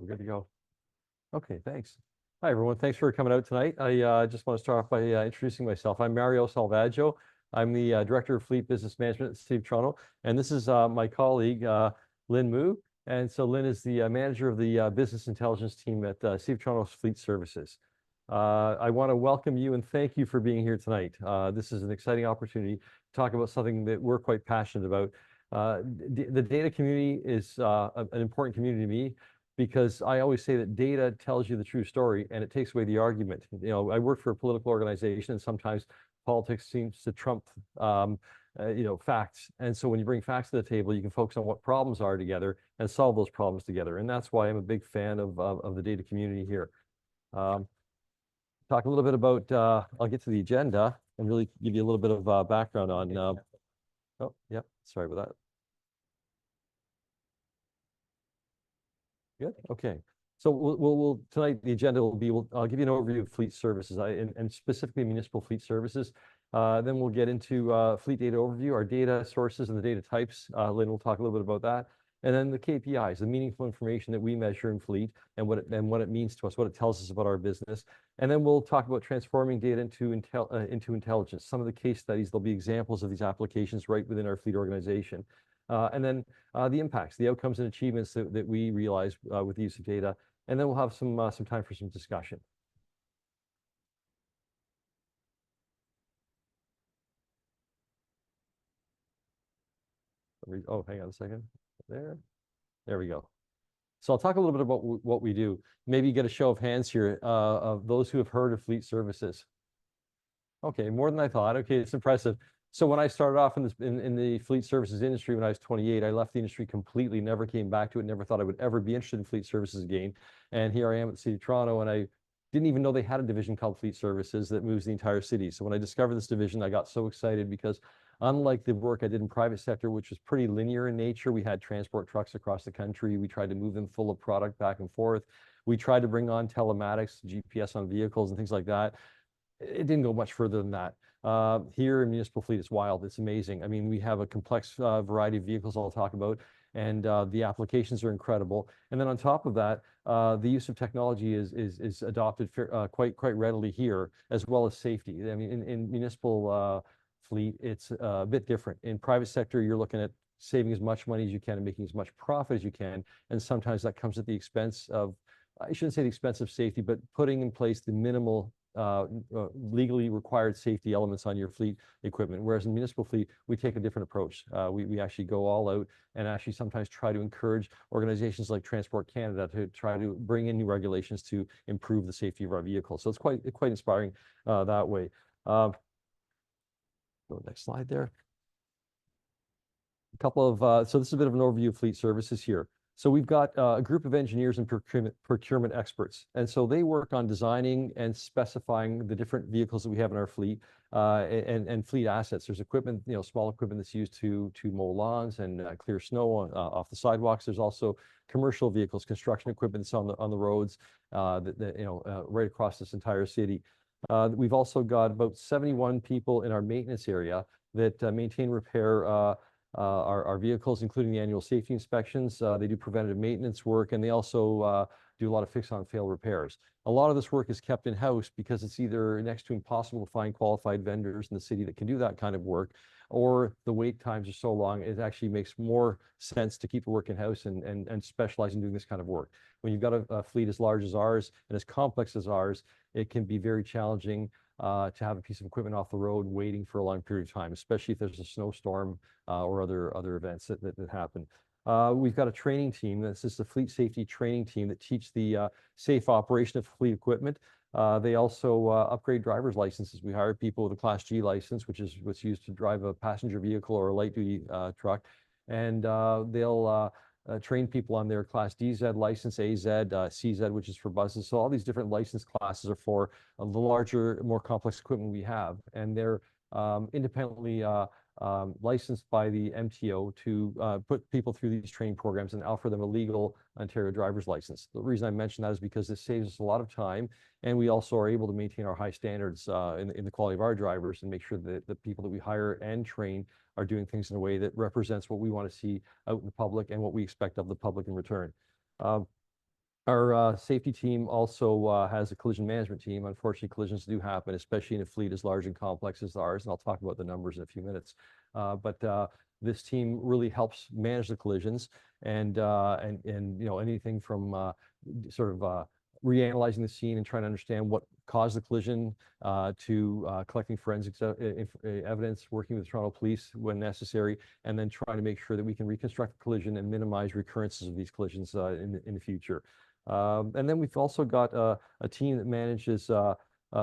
we're good to go. Okay, thanks. Hi, everyone. Thanks for coming out tonight. I just want to start off by introducing myself. I'm Mario Salvagio. I'm the Director of Fleet Business Management at the City of Toronto, and this is my colleague, Lin Mu. And so Lin is the manager of the business intelligence team at City of Toronto's Fleet Services. I want to welcome you and thank you for being here tonight. This is an exciting opportunity to talk about something that we're quite passionate about. The data community is an important community to me, because I always say that data tells you the true story and it takes away the argument. You know, I work for a political organization, and sometimes politics seems to trump, facts. And so when you bring facts to the table, you can focus on what problems are together and solve those problems together. And that's why I'm a big fan of the data community here. Talk a little bit about, I'll get to the agenda and really give you a little bit of background on, oh, yeah, sorry about that. Good. Okay. So we'll tonight the agenda will be I'll give you an overview of fleet services and specifically municipal fleet services. Then we'll get into fleet data overview, our data sources and the data types. Lynn will talk a little bit about that, and then the KPIs, the meaningful information that we measure in fleet and what it means to us, what it tells us about our business. And then we'll talk about transforming data into intelligence. Some of the case studies, there'll be examples of these applications right within our fleet organization. And then the impacts, the outcomes and achievements that we realize with the use of data. And then we'll have some time for some discussion. Oh, hang on a second. There we go. So I'll talk a little bit about what we do. Maybe get a show of hands here of those who have heard of fleet services. Okay, more than I thought. Okay, it's impressive. So when I started off in the fleet services industry when I was 28, I left the industry completely, never came back to it, never thought I would ever be interested in fleet services again. And here I am at the City of Toronto, and I didn't even know they had a division called Fleet Services that moves the entire city. So when I discovered this division, I got so excited because unlike the work I did in private sector, which was pretty linear in nature, we had transport trucks across the country. We tried to move them full of product back and forth. We tried to bring on telematics, GPS on vehicles and things like that. It didn't go much further than that. Here in municipal fleet, it's wild. It's amazing. I mean, we have a complex variety of vehicles I'll talk about, and the applications are incredible. And then on top of that, the use of technology is adopted quite readily here, as well as safety. I mean, in municipal fleet, it's a bit different. In private sector, you're looking at saving as much money as you can and making as much profit as you can. And sometimes that comes at the expense of, I shouldn't say the expense of safety, but putting in place the minimal legally required safety elements on your fleet equipment. Whereas in municipal fleet, we take a different approach. We actually go all out and actually sometimes try to encourage organizations like Transport Canada to try to bring in new regulations to improve the safety of our vehicles. So it's quite inspiring that way. Go next slide there. A couple of, so this is a bit of an overview of fleet services here. So we've got a group of engineers and procurement experts. And so they work on designing and specifying the different vehicles that we have in our fleet and fleet assets. There's equipment, small equipment that's used to mow lawns and clear snow off the sidewalks. There's also commercial vehicles, construction equipment that's on the roads right across this entire city. We've also got about 71 people in our maintenance area that maintain, repair, our vehicles, including the annual safety inspections. They do preventative maintenance work, and they also do a lot of fix-on-fail repairs. A lot of this work is kept in-house because it's either next to impossible to find qualified vendors in the city that can do that kind of work, or the wait times are so long, it actually makes more sense to keep the work in-house and specialize in doing this kind of work. When you've got a fleet as large as ours and as complex as ours, it can be very challenging to have a piece of equipment off the road waiting for a long period of time, especially if there's a snowstorm or other events that happen. We've got a training team. This is the fleet safety training team that teach the safe operation of fleet equipment. They also upgrade driver's licenses. We hire people with a Class G license, which is what's used to drive a passenger vehicle or a light-duty truck, and they'll train people on their Class DZ license, AZ, CZ, which is for buses. So all these different license classes are for the larger, more complex equipment we have, and they're independently licensed by the MTO to put people through these training programs and offer them a legal Ontario driver's license. The reason I mention that is because this saves us a lot of time, and we also are able to maintain our high standards in the quality of our drivers and make sure that the people that we hire and train are doing things in a way that represents what we want to see out in the public and what we expect of the public in return. Our safety team also has a collision management team. Unfortunately, collisions do happen, especially in a fleet as large and complex as ours, and I'll talk about the numbers in a few minutes. But this team really helps manage the collisions and you know, anything from sort of reanalyzing the scene and trying to understand what caused the collision to collecting forensic evidence, working with Toronto Police when necessary, and then trying to make sure that we can reconstruct the collision and minimize recurrences of these collisions in the future. And then we've also got a team that manages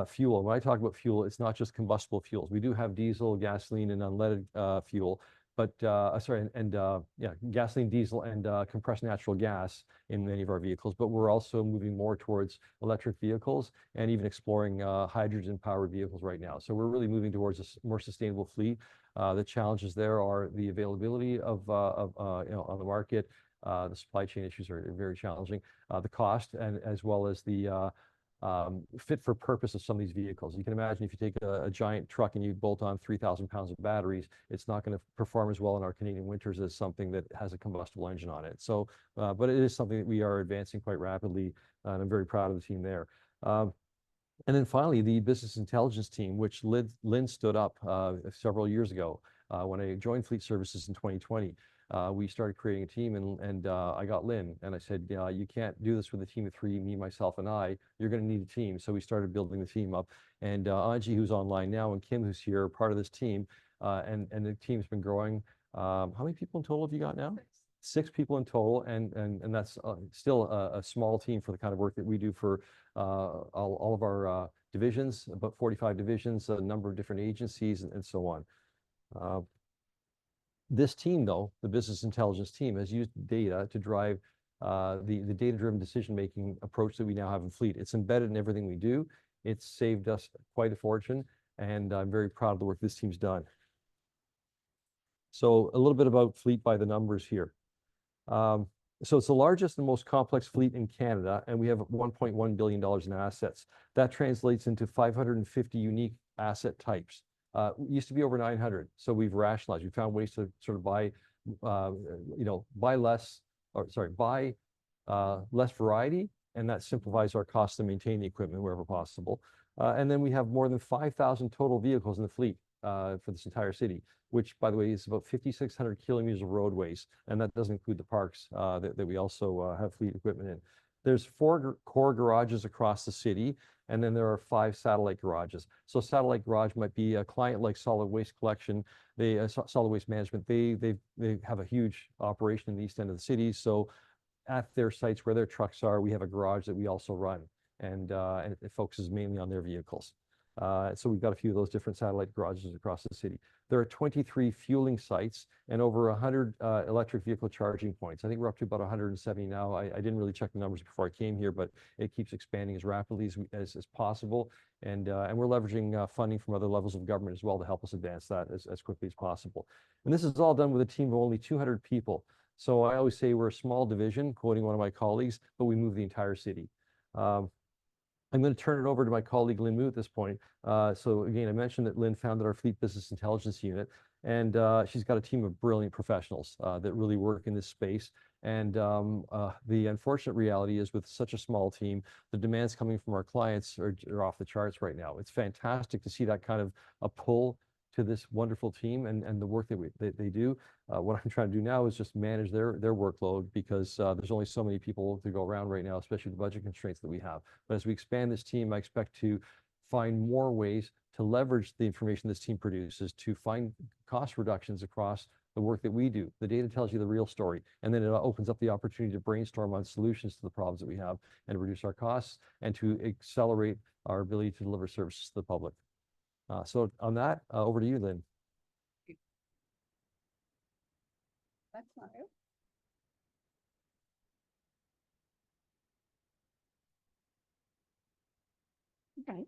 fuel. When I talk about fuel, it's not just combustible fuels. We do have diesel, gasoline, and unleaded fuel, but yeah, gasoline, diesel, and compressed natural gas in many of our vehicles. But we're also moving more towards electric vehicles and even exploring hydrogen-powered vehicles right now. So we're really moving towards a more sustainable fleet. The challenges there are the availability of you know, on the market. The supply chain issues are very challenging. The cost and as well as the fit for purpose of some of these vehicles. You can imagine if you take a giant truck and you bolt on 3,000 pounds of batteries, it's not going to perform as well in our Canadian winters as something that has a combustible engine on it. So, but it is something that we are advancing quite rapidly, and I'm very proud of the team there. And then finally, the business intelligence team, which Lin stood up several years ago when I joined Fleet Services in 2020. We started creating a team, and I got Lin, and I said, you can't do this with a team of three, me, myself, and I. You're going to need a team. So we started building the team up. And Anji, who's online now, and Kim, who's here, are part of this team. And the team's been growing. How many people in total have you got now? Six people in total, and that's still a small team for the kind of work that we do for all of our divisions, about 45 divisions, a number of different agencies, and so on. This team, though, the business intelligence team, has used data to drive the data-driven decision-making approach that we now have in Fleet. It's embedded in everything we do. It's saved us quite a fortune, and I'm very proud of the work this team's done. So a little bit about Fleet by the numbers here. So it's the largest and most complex fleet in Canada, and we have $1.1 billion in assets. That translates into 550 unique asset types. Used to be over 900, so we've rationalized. We found ways to sort of buy less variety, and that simplifies our cost to maintain the equipment wherever possible. And then we have more than 5,000 total vehicles in the fleet for this entire city, which, by the way, is about 5,600 kilometers of roadways, and that doesn't include the parks that we also have fleet equipment in. There's 4 core garages across the city, and then there are 5 satellite garages. So satellite garage might be a client like solid waste collection, solid waste management. They have a huge operation in the east end of the city. So at their sites where their trucks are, we have a garage that we also run, and it focuses mainly on their vehicles. So we've got a few of those different satellite garages across the city. There are 23 fueling sites and over 100 electric vehicle charging points. I think we're up to about 170 now. I didn't really check the numbers before I came here, but it keeps expanding as rapidly as possible. And we're leveraging funding from other levels of government as well to help us advance that as quickly as possible. And this is all done with a team of only 200 people. So I always say we're a small division, quoting one of my colleagues, but we move the entire city. I'm going to turn it over to my colleague Lin Mu at this point. So again, I mentioned that Lin founded our Fleet Business Intelligence Unit, and she's got a team of brilliant professionals that really work in this space. And the unfortunate reality is, with such a small team, the demands coming from our clients are off the charts right now. It's fantastic to see that kind of a pull to this wonderful team and the work that they do. What I'm trying to do now is just manage their workload, because there's only so many people to go around right now, especially the budget constraints that we have. But as we expand this team, I expect to find more ways to leverage the information this team produces to find cost reductions across the work that we do. The data tells you the real story, and then it opens up the opportunity to brainstorm on solutions to the problems that we have and reduce our costs and to accelerate our ability to deliver services to the public. So on that, over to you, Lin. That's not it. Okay.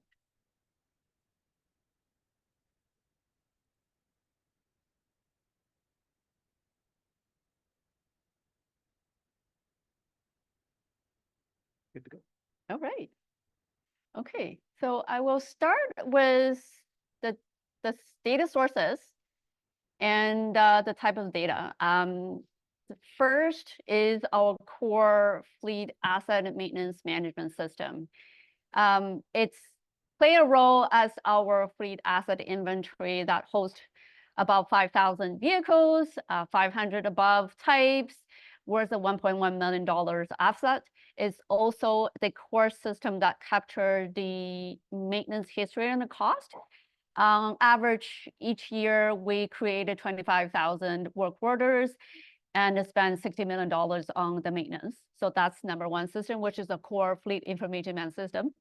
Good to go. All right. Okay, so I will start with the data sources and the type of data. First is our core fleet asset and maintenance management system. It's play a role as our fleet asset inventory that hosts about 5,000 vehicles, 500 above types, worth of $1.1 million asset. It's also the core system that captures the maintenance history and the cost. On average, each year we created 25,000 work orders and spend $60 million on the maintenance. So that's number one system, which is a core fleet information management system.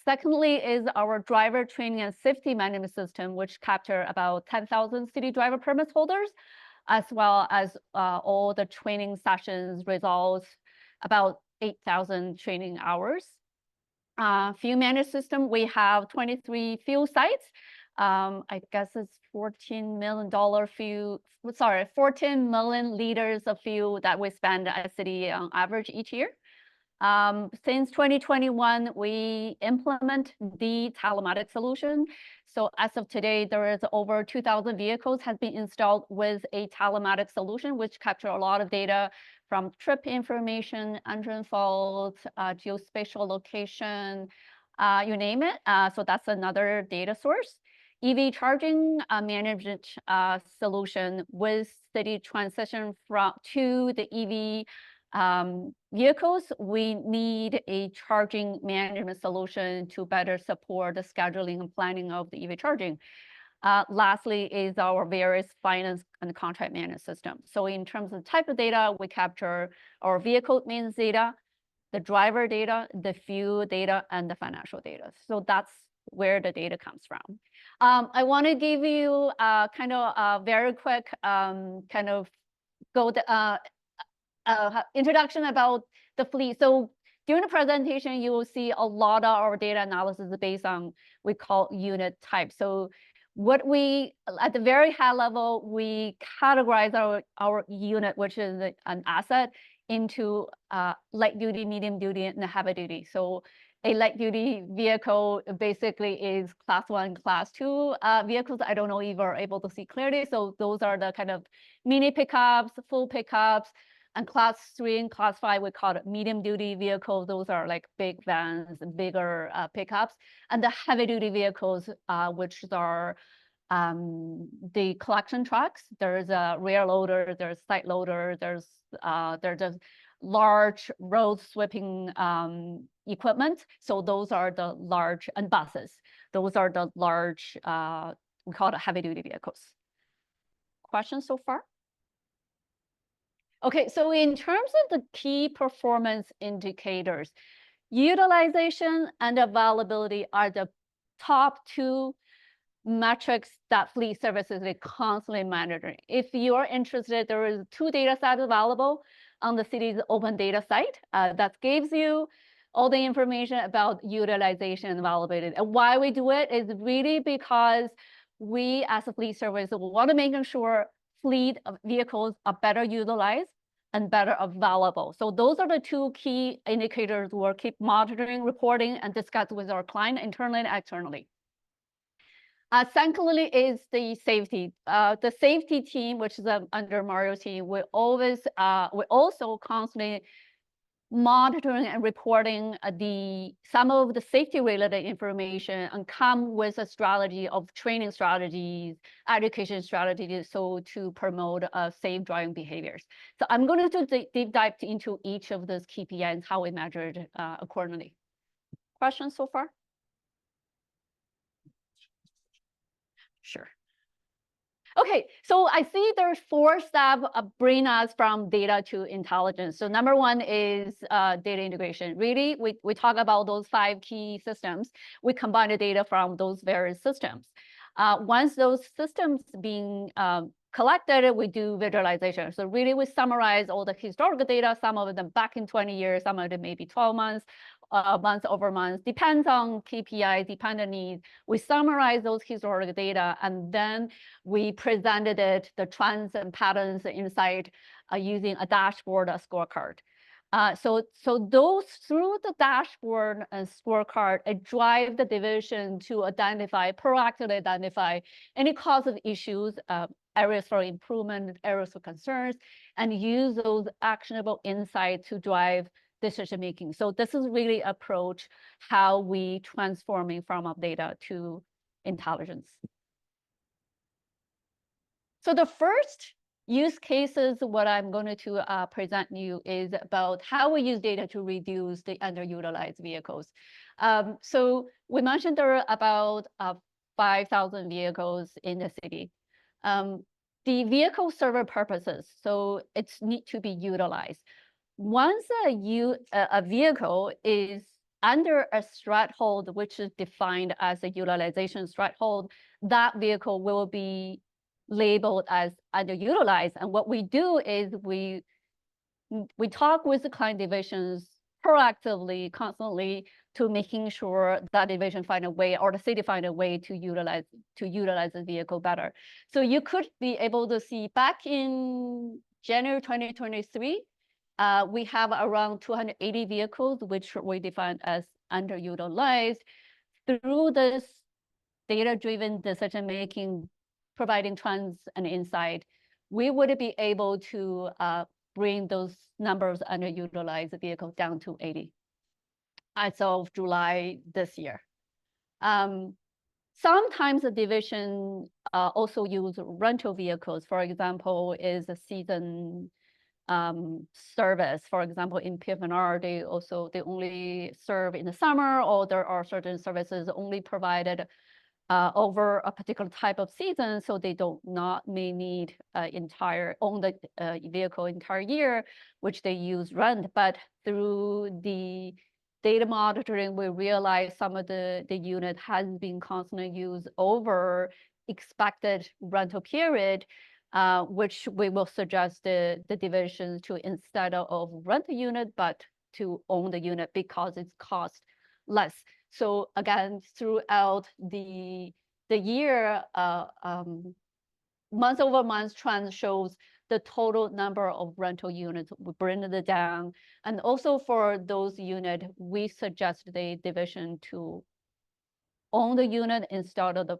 Secondly is our driver training and safety management system, which capture about 10,000 city driver permit holders, as well as all the training sessions results, about 8,000 training hours. Fuel management system, we have 23 fuel sites. I guess it's $14 million fuel, 14 million liters of fuel that we spend as a city on average each year. Since 2021, we implement the telematics solution. So as of today, there is over 2,000 vehicles has been installed with a telematics solution, which capture a lot of data from trip information, engine faults, geospatial location, you name it. So that's another data source. EV charging management solution with city transition to the EV vehicles, we need a charging management solution to better support the scheduling and planning of the EV charging. Lastly is our various finance and contract management system. So in terms of type of data, we capture our vehicle maintenance data, the driver data, the fuel data, and the financial data. So that's where the data comes from. I want to give you kind of a very quick introduction about the fleet. So during the presentation, you will see a lot of our data analysis based on we call unit type. So what we, at the very high level, we categorize our unit, which is an asset, into light duty, medium duty, and heavy duty. So a light duty vehicle basically is class 1, class 2 vehicles. I don't know if you're able to see clearly. So those are the kind of mini pickups, full pickups, and class 3 and class 5, we call it medium duty vehicles. Those are like big vans, bigger pickups, and the heavy duty vehicles, which are the collection trucks. There's a rear loader, there's side loader, there's just large road sweeping equipment. So those are the large, and buses. Those are the large, we call it heavy duty vehicles. Questions so far? Okay, so in terms of the key performance indicators, utilization and availability are the top 2 metrics that fleet services is constantly monitoring. If you are interested, there is 2 data sets available on the city's open data site that gives you all the information about utilization and availability. And why we do it is really because we as a fleet service want to make sure fleet of vehicles are better utilized and better available. So those are the 2 key indicators we'll keep monitoring, reporting, and discuss with our client internally and externally. Secondly is the safety. The safety team, which is under Mario's team, we also constantly monitoring and reporting some of the safety related information and come with a strategy of training strategies, education strategies, so to promote safe driving behaviors. So I'm going to do deep dive into each of those KPIs and how we measured accordingly. Questions so far? Sure. Okay, so I see there's 4 steps bring us from data to intelligence. So number 1 is data integration. Really, we talk about those 5 key systems. We combine the data from those various systems. Once those systems being collected, we do visualization. So really, we summarize all the historical data, some of them back in 20 years, some of them maybe 12 months, month over month, depends on KPI, dependent needs. We summarize those historical data, and then we presented it, the trends and patterns inside using a dashboard, a scorecard. So those through the dashboard and scorecard, it drives the division to proactively identify any cause of issues areas for improvement, areas for concerns, and use those actionable insights to drive decision making. So this is really approach how we transforming from our data to intelligence. So the first use cases, what I'm going to present you is about how we use data to reduce the underutilized vehicles. So we mentioned there are about 5,000 vehicles in the city. The vehicle serve purposes, so it's need to be utilized. Once a vehicle is under a threshold, which is defined as a utilization threshold, that vehicle will be labeled as underutilized. And what we do is we talk with the client divisions proactively, constantly, to making sure that division find a way, or the city find a way to utilize the vehicle better. So you could be able to see back in January 2023, we have around 280 vehicles, which we define as underutilized. Through this data-driven decision-making, providing trends and insight, we would be able to bring those numbers underutilized vehicles down to 80 as of July this year. Sometimes the division also use rental vehicles. For example, is a season service. For example, in PFNR, they only serve in the summer, or there are certain services only provided over a particular type of season, so they may need own the vehicle entire year, which they use rent. But through the data monitoring, we realize some of the unit has been constantly used over expected rental period, which we will suggest the divisions to, instead of rent a unit, but to own the unit because it's cost less. So again, throughout the year, month over month trend shows the total number of rental units. We bring it down. And also for those units, we suggest the division to own the unit instead of the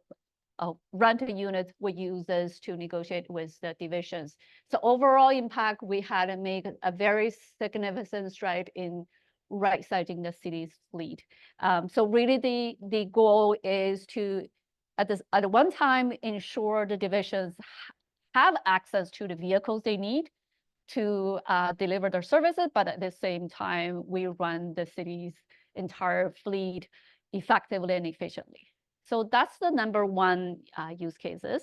rental units we use this to negotiate with the divisions. So overall impact, we had to make a very significant stride in right-sizing the city's fleet. So really the goal is to, at one time, ensure the divisions have access to the vehicles they need to deliver their services, but at the same time, we run the city's entire fleet effectively and efficiently. So that's the number one use cases.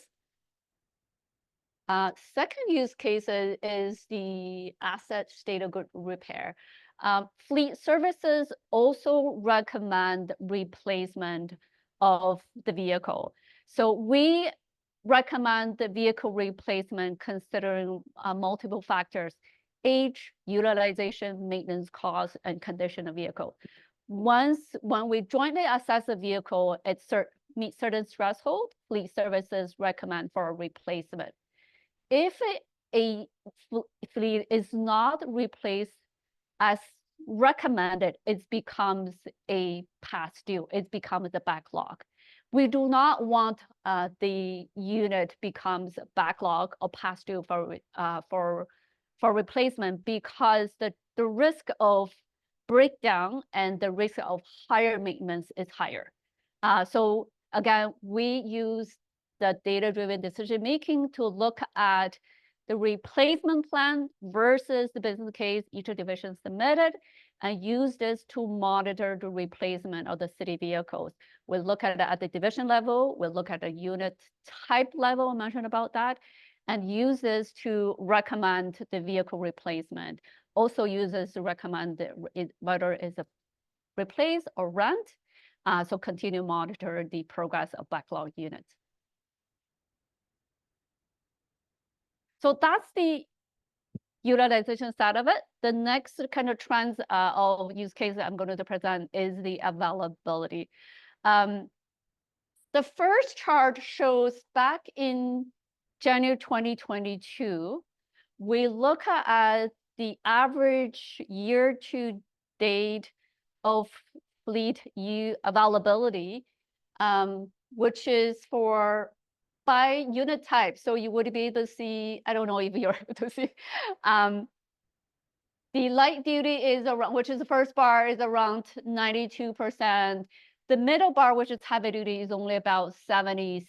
Second use case is the asset state of good repair. Fleet services also recommend replacement of the vehicle. So we recommend the vehicle replacement considering multiple factors: age, utilization, maintenance cost, and condition of vehicle. When we jointly assess a vehicle, it meets certain threshold, fleet services recommend for a replacement. If a fleet is not replaced as recommended, it becomes a past due. It becomes a backlog. We do not want the unit becomes backlog or past due for replacement, because the risk of breakdown and the risk of higher maintenance is higher. So again, we use the data-driven decision-making to look at the replacement plan versus the business case each division submitted, and use this to monitor the replacement of the city vehicles. We'll look at it at the division level, we'll look at the unit type level, I mentioned about that, and use this to recommend the vehicle replacement. Also uses to recommend whether it's a replace or rent, so continue to monitor the progress of backlog units. So that's the utilization side of it. The next kind of trends of use case that I'm going to present is the availability. The first chart shows back in January 2022, we look at the average year-to-date of fleet availability, which is for by unit type. So you would be able to see, I don't know if you're able to see, the light duty is around, which is the first bar, is around 92%. The middle bar, which is heavy duty, is only about 76%.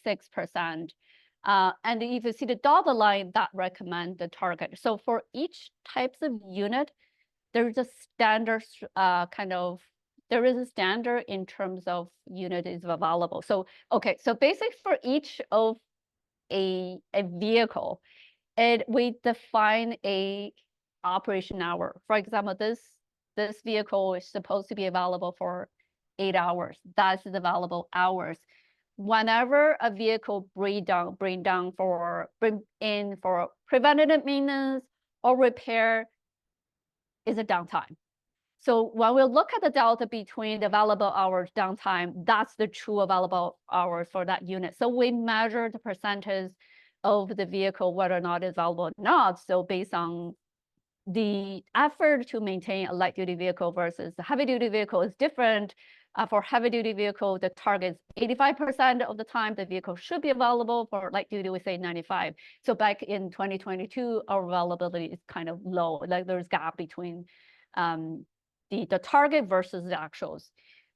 And if you see the dotted line, that recommend the target. So for each types of unit, there's a standard there is a standard in terms of unit is available. So, okay, so basic for each of a vehicle, we define a operation hour. For example, this vehicle is supposed to be available for 8 hours. That's the available hours. Whenever a vehicle bring in for preventative maintenance or repair is a downtime. So when we look at the delta between the available hours downtime, that's the true available hours for that unit. So we measure the percentage of the vehicle, whether or not it's available or not. So based on the effort to maintain a light duty vehicle versus a heavy duty vehicle is different. For heavy duty vehicle, the target is 85% of the time the vehicle should be available. For light duty, we say 95. So back in 2022, our availability is kind of low. Like there's gap between the target versus the actuals.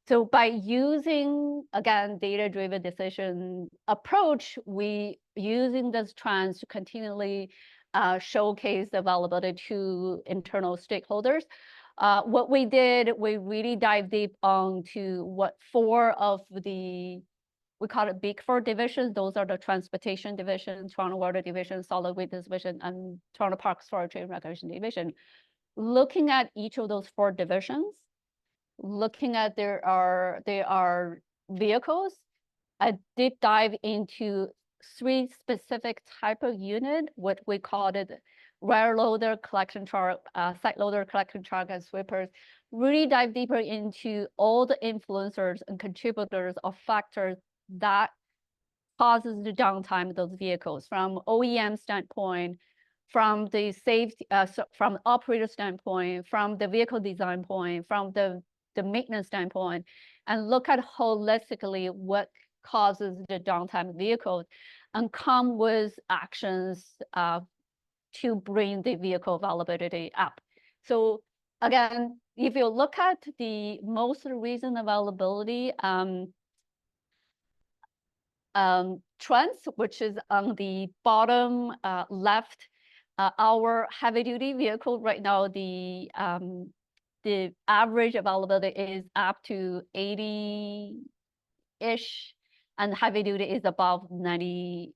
So by using, again, data-driven decision approach, we using this trends to continually showcase the availability to internal stakeholders. What we did, we really dive deep onto what 4 of the, we call it big 4 divisions. Those are the transportation division, Toronto Water division, solid waste division, and Toronto Parks Forestry and Recreation division. Looking at each of those 4 divisions, looking at there are vehicles, a deep dive into 3 specific type of unit, what we called it rear loader, collection truck, side loader, collection truck, and sweepers. Really dive deeper into all the influencers and contributors or factors that causes the downtime of those vehicles from OEM standpoint, from the safety, from the operator standpoint, from the vehicle design point, from the maintenance standpoint, and look at holistically what causes the downtime of vehicles and come with actions to bring the vehicle availability up. So again, if you look at the most recent availability trends, which is on the bottom left, our heavy duty vehicle right now, the average availability is up to 80-ish, and heavy duty is above 95%.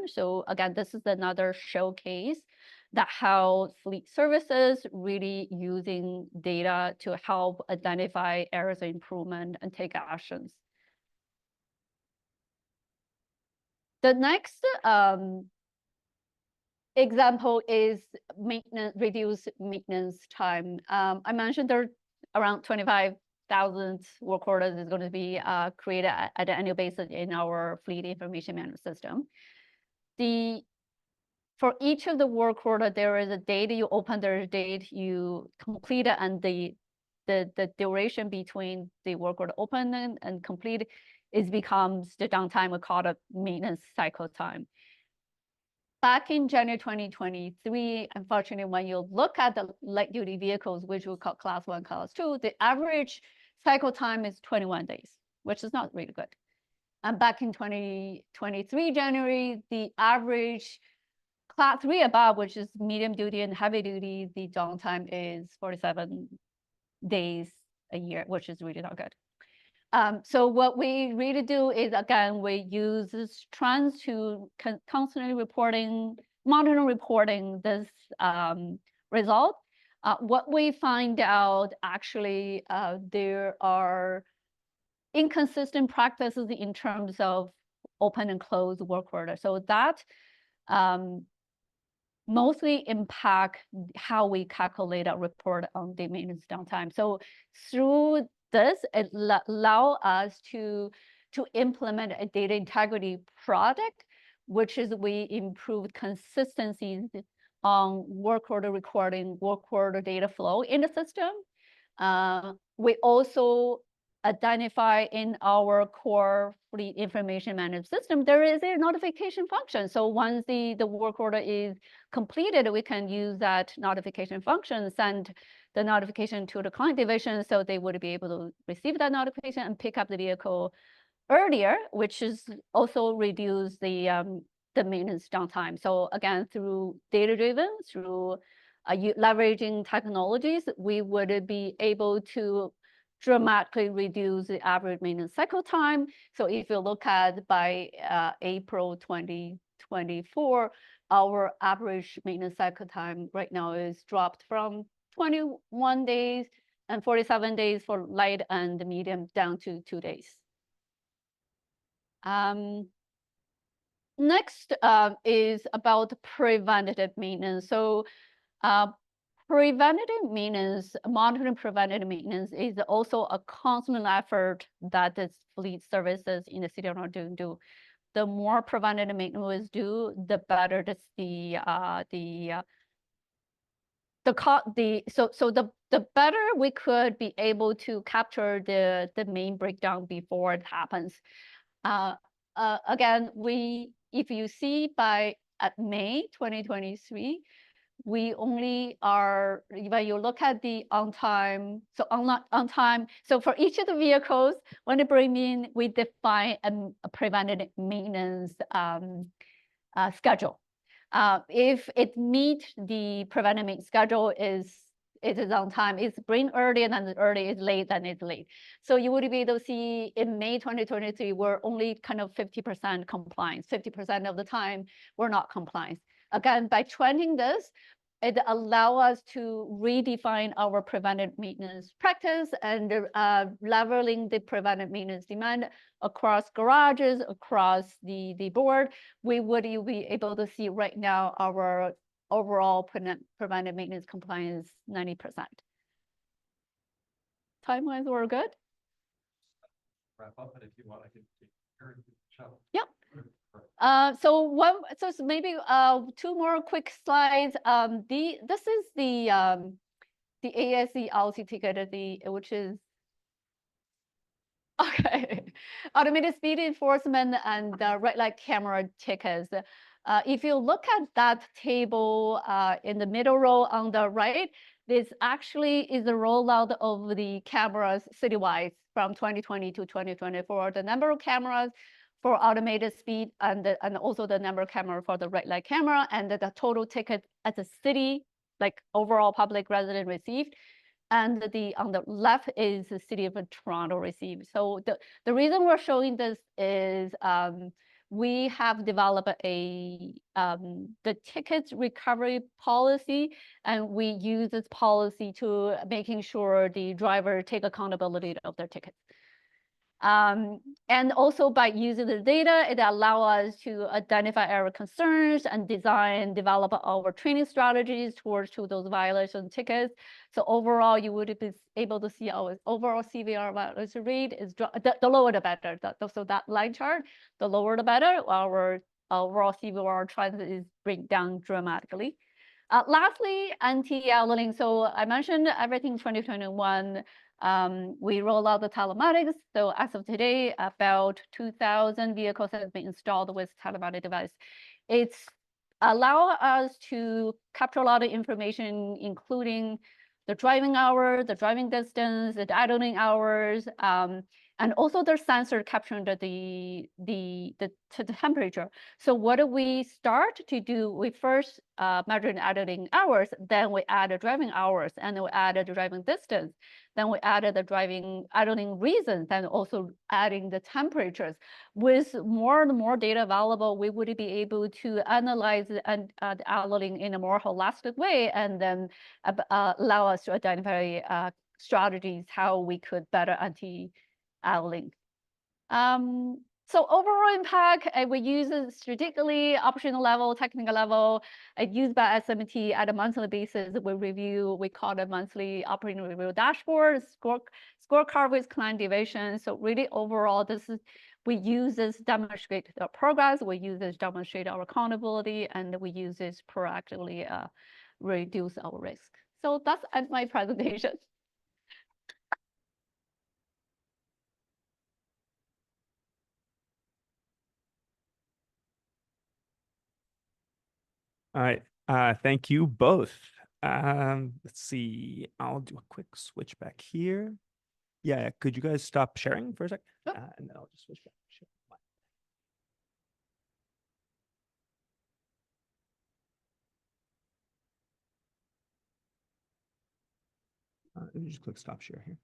So again, this is another showcase that how fleet services really using data to help identify areas of improvement and take actions. The next example is reduced maintenance time. I mentioned there are around 25,000 work orders is going to be created at an annual basis in our fleet information management system. For each of the work order, there is a date you open, there is a date you complete it, and the duration between the work order open and complete becomes the downtime we call the maintenance cycle time. Back in January 2023, unfortunately, when you look at the light duty vehicles, which we call class 1, class 2, the average cycle time is 21 days, which is not really good. And back in 2023 January, the average class 3 above, which is medium duty and heavy duty, the downtime is 47 days a year, which is really not good. So what we really do is, again, we use this trends to constantly monitoring this result. What we find out, actually, there are inconsistent practices in terms of open and close work order. So that mostly impact how we calculate a report on the maintenance downtime. So through this, it allow us to implement a data integrity project, which is we improve consistency on work order recording, work order data flow in the system. We also identify in our core fleet information management system, there is a notification function. So once the work order is completed, we can use that notification function, send the notification to the client division, so they would be able to receive that notification and pick up the vehicle earlier, which is also reduce the maintenance downtime. So again, through data-driven, through leveraging technologies, we would be able to dramatically reduce the average maintenance cycle time. So if you look at by April 2024, our average maintenance cycle time right now is dropped from 21 days and 47 days for light and medium down to 2 days. Next is about preventative maintenance. So preventative maintenance, monitoring preventative maintenance is also a constant effort that the fleet services in the city of Toronto do. The more preventative maintenance we do, the better the better we could be able to capture the main breakdown before it happens. Again, if you see at May 2023, we only are, when you look at the on time, so for each of the vehicles, when they bring in, we define a preventative maintenance schedule. If it meets the preventative maintenance schedule, it is on time. It's bring early, and then the early is late, then it's late. So you would be able to see in May 2023, we're only kind of 50% compliance. 50% of the time, we're not compliant. Again, by trending this, it allows us to redefine our preventive maintenance practice and leveling the preventive maintenance demand across garages, across the board. We would be able to see right now our overall preventive maintenance compliance 90%. Timelines were good. Wrap up, and if you want, I can take your show. Yep. So maybe 2 more quick slides. This is the ASC LC ticket, which is okay. Automated speed enforcement and red light camera tickets. If you look at that table in the middle row on the right, this actually is the rollout of the cameras citywide from 2020 to 2024. The number of cameras for automated speed and also the number of camera for the red light camera, and the total ticket as a city, like overall public resident received. And on the left is the city of Toronto received. So the reason we're showing this is we have developed the tickets recovery policy, and we use this policy to making sure the driver take accountability of their tickets. And also by using the data, it allows us to identify our concerns and develop our training strategies towards those violation tickets. So overall, you would be able to see our overall CVR violation rate is the lower the better. So that line chart, the lower the better. Our overall CVR trend is bring down dramatically. Lastly, anti-idling. So I mentioned everything 2021. We roll out the telematics. So as of today, about 2,000 vehicles have been installed with telematic device. It's allow us to capture a lot of information, including the driving hour, the driving distance, the idling hours, and also their sensor capturing the temperature. So what do we start to do? We first measure the idling hours, then we add the driving hours, and then we add the driving distance. Then we added the idling reasons, and also adding the temperatures. With more and more data available, we would be able to analyze the idling in a more holistic way, and then allow us to identify strategies how we could better anti-idling. So overall impact, we use it strategically, operational level, technical level. It's used by SMT at a monthly basis. We call it monthly operating review dashboard, scorecard with client division. So really overall, we use this to demonstrate the progress. We use this to demonstrate our accountability, and we use this proactively reduce our risk. So that's my presentation. All right. Thank you both. Let's see. I'll do a quick switch back here. Yeah, could you guys stop sharing for a sec? Yep. And then I'll just switch back. Let me just click stop share here.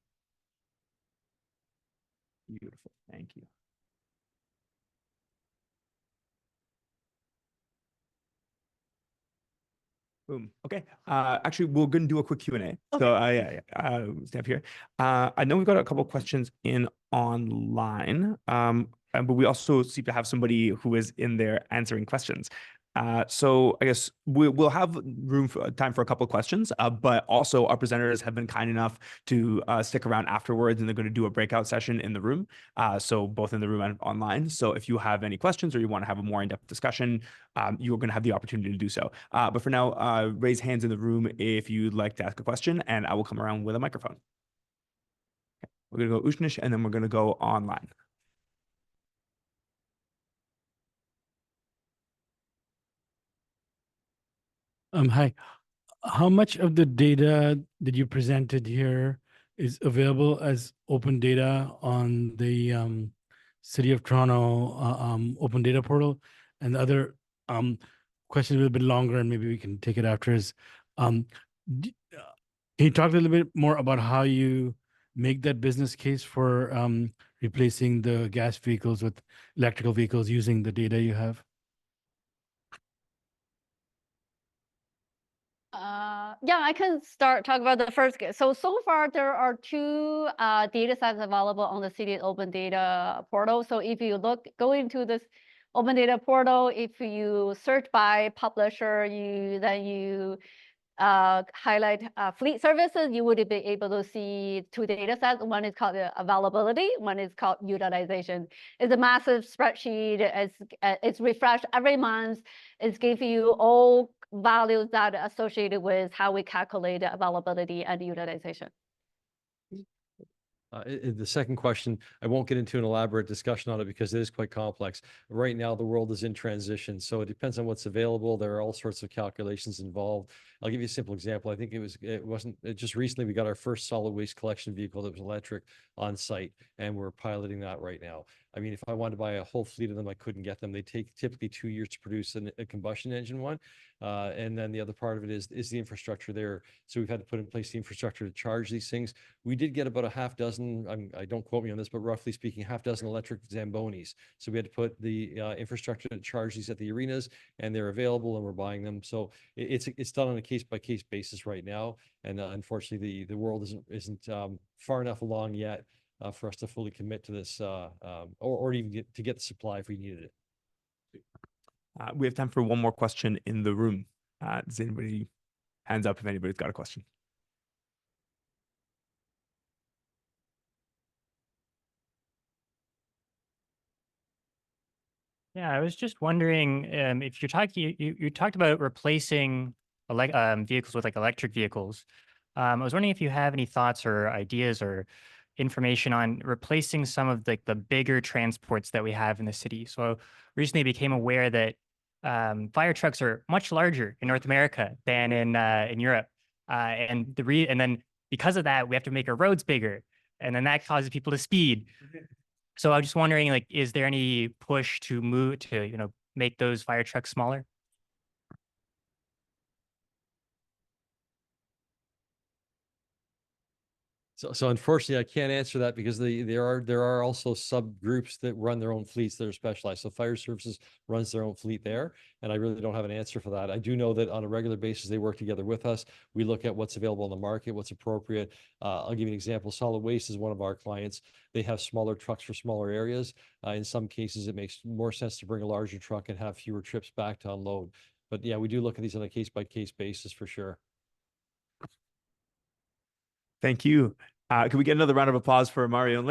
Beautiful. Thank you. Boom. Okay. Actually, we're going to do a quick Q&A. Okay. So I step here. I know we've got a couple of questions in online, but we also seem to have somebody who is in there answering questions. So I guess we'll have room for time for a couple of questions, but also our presenters have been kind enough to stick around afterwards, and they're going to do a breakout session in the room. So both in the room and online. So if you have any questions or you want to have a more in-depth discussion, you're going to have the opportunity to do so. But for now, raise hands in the room if you'd like to ask a question, and I will come around with a microphone. Okay. We're going to go Ushnish, and then we're going to go online. Hi. How much of the data that you presented here is available as open data on the City of Toronto open data portal? And the other question a little bit longer, and maybe we can take it after, is can you talk a little bit more about how you make that business case for replacing the gas vehicles with electrical vehicles using the data you have? Yeah, I can talk about the first case. So far there are two data sets available on the City Open Data portal. So if you go into this Open Data portal, if you search by publisher, then you highlight fleet services, you would be able to see two data sets. One is called availability, one is called utilization. It's a massive spreadsheet. It's refreshed every month. It's giving you all values that are associated with how we calculate availability and utilization. The second question, I won't get into an elaborate discussion on it because it is quite complex. Right now, the world is in transition, so it depends on what's available. There are all sorts of calculations involved. I'll give you a simple example. I think just recently we got our first solid waste collection vehicle that was electric on site, and we're piloting that right now. I mean, if I wanted to buy a whole fleet of them, I couldn't get them. They take typically 2 years to produce a combustion engine one. And then the other part of it is the infrastructure there. So we've had to put in place the infrastructure to charge these things. We did get about a half dozen, I don't quote me on this, but roughly speaking, half dozen electric Zambonis. So we had to put the infrastructure to charge these at the arenas, and they're available, and we're buying them. So it's done on a case by case basis right now. And unfortunately, the world isn't far enough along yet for us to fully commit to this, or even get the supply if we needed it. We have time for one more question in the room. Does anybody, hands up if anybody's got a question? Yeah, I was just wondering if you're talking, you talked about replacing vehicles with like electric vehicles. I was wondering if you have any thoughts or ideas or information on replacing some of the bigger transports that we have in the city. So recently became aware that fire trucks are much larger in North America than in Europe, and then because of that, we have to make our roads bigger, and then that causes people to speed. So I'm just wondering, like, is there any push to move to, make those fire trucks smaller? So unfortunately, I can't answer that because there are also subgroups that run their own fleets that are specialized. So fire services runs their own fleet there, and I really don't have an answer for that. I do know that on a regular basis they work together with us. We look at what's available in the market, what's appropriate. I'll give you an example. Solid Waste is one of our clients. They have smaller trucks for smaller areas. In some cases, it makes more sense to bring a larger truck and have fewer trips back to unload. But yeah, we do look at these on a case by case basis for sure. Thank you. Can we get another round of applause for Mario and Lin?